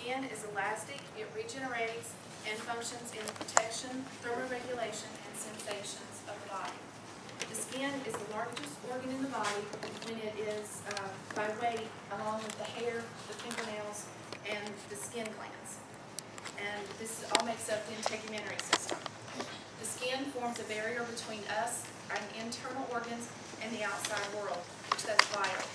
skin is elastic, it regenerates, and functions in the protection, thermoregulation, and sensations of the body. The skin is the largest organ in the body when it is by weight, along with the hair, the fingernails, and the skin glands. And this all makes up the integumentary system. The skin forms a barrier between us, our internal organs, and the outside world, which that's vital.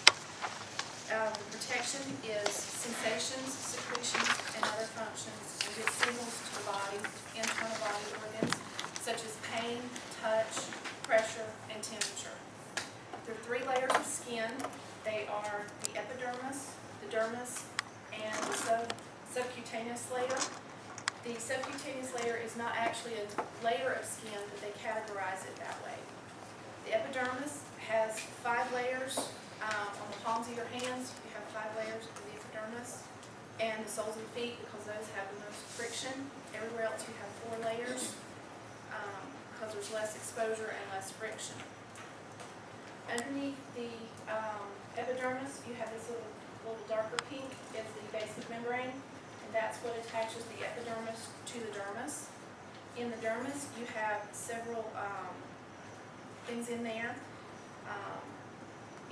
The protection is sensations, secretions, and other functions, and gives signals to the body, internal body organs, such as pain, touch, pressure, and temperature. There are 3 layers of skin. They are the epidermis, the dermis, and the subcutaneous layer. The subcutaneous layer is not actually a layer of skin, but they categorize it that way. The epidermis has 5 layers. On the palms of your hands, you have 5 layers of the epidermis, and the soles of the feet, because those have the most friction. Everywhere else you have 4 layers, because there's less exposure and less friction. Underneath the epidermis, you have this little darker pink is the basement membrane, and that's what attaches the epidermis to the dermis. In the dermis, you have several things in there.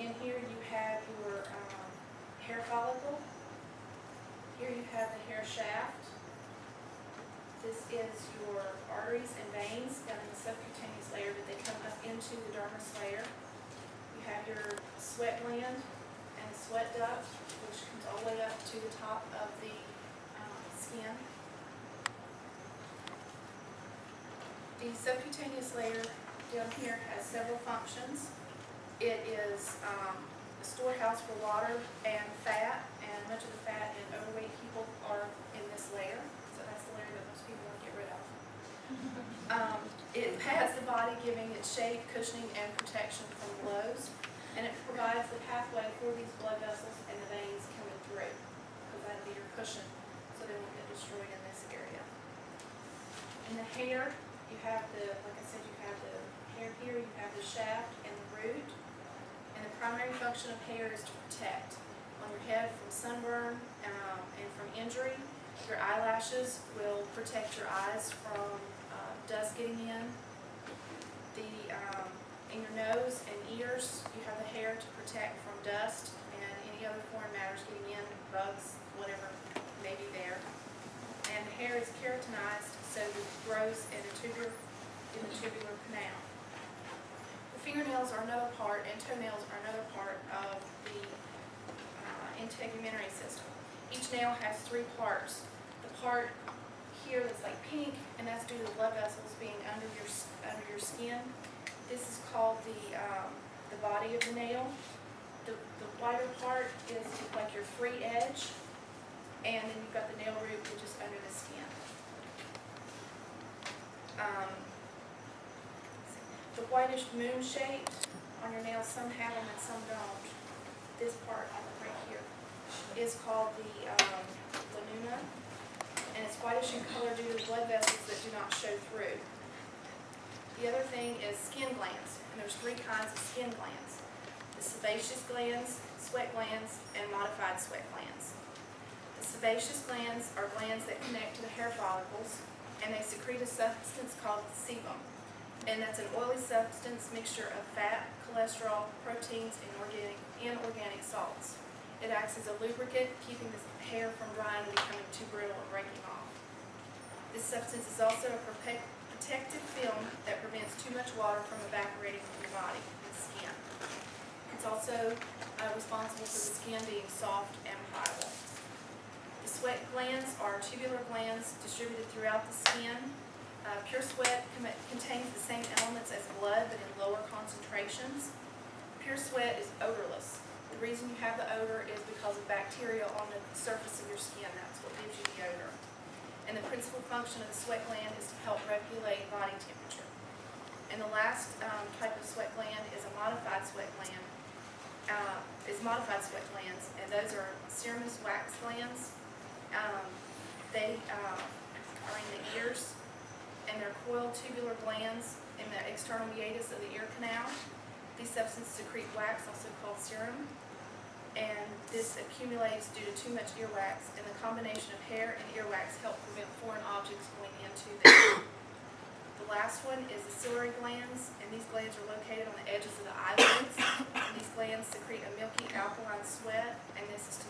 In here you have your hair follicle. Here you have the hair shaft. This is your arteries and veins down in the subcutaneous layer, but they come up into the dermis layer. You have your sweat gland and the sweat duct, which comes all the way up to the top of the skin. The subcutaneous layer down here has several functions. It is a storehouse for water and fat, and much of the fat and overweight people are in this layer, so that's the layer that most people want to get rid of. It pads the body, giving it shape, cushioning, and protection from blows, and it provides the pathway for these blood vessels and the veins coming through, because that'll be your cushion, so they won't get destroyed in this area. In the hair, you have like I said, you have the hair here, you have the shaft and the root. And the primary function of hair is to protect on your head from sunburn and from injury. Your eyelashes will protect your eyes from dust getting in. In your nose and ears, you have the hair to protect from dust and any other foreign matters getting in, bugs, whatever may be there. And the hair is keratinized, so it grows in the tubular canal. Fingernails are another part, and toenails are another part of the integumentary system. Each nail has 3 parts. The part here that's like pink, and that's due to the blood vessels being under your skin. This is called the body of the nail. The whiter part is like your free edge, and then you've got the nail root, which is under the skin. The whitish moon shape on your nails, some have them and some don't. This part right here is called the lanula, and it's whitish in color due to the blood vessels that do not show through. The other thing is skin glands, and there's 3 kinds of skin glands: the sebaceous glands, sweat glands, and modified sweat glands. The sebaceous glands are glands that connect to the hair follicles, and they secrete a substance called sebum. And that's an oily substance mixture of fat, cholesterol, proteins, and organic salts. It acts as a lubricant, keeping the hair from drying and becoming too brittle or breaking off. This substance is also a protective film that prevents too much water from evaporating from your body and skin. It's also responsible for the skin being soft and pliable. The sweat glands are tubular glands distributed throughout the skin. Pure sweat contains the same elements as blood, but in lower concentrations. Pure sweat is odorless. The reason you have the odor is because of bacteria on the surface of your skin. That's what gives you the odor. And the principal function of the sweat gland is to help regulate body temperature. And the last type of sweat gland is a modified sweat gland. And those are serous wax glands. They are in the ears, and they're coiled tubular glands in the external meatus of the ear canal. These substances secrete wax, also called serum. and this accumulates due to too much earwax, and the combination of hair and earwax help prevent foreign objects going into them. The last one is the ciliary glands, and these glands are located on the edges of the eyelids. And these glands secrete a milky alkaline sweat, and this is to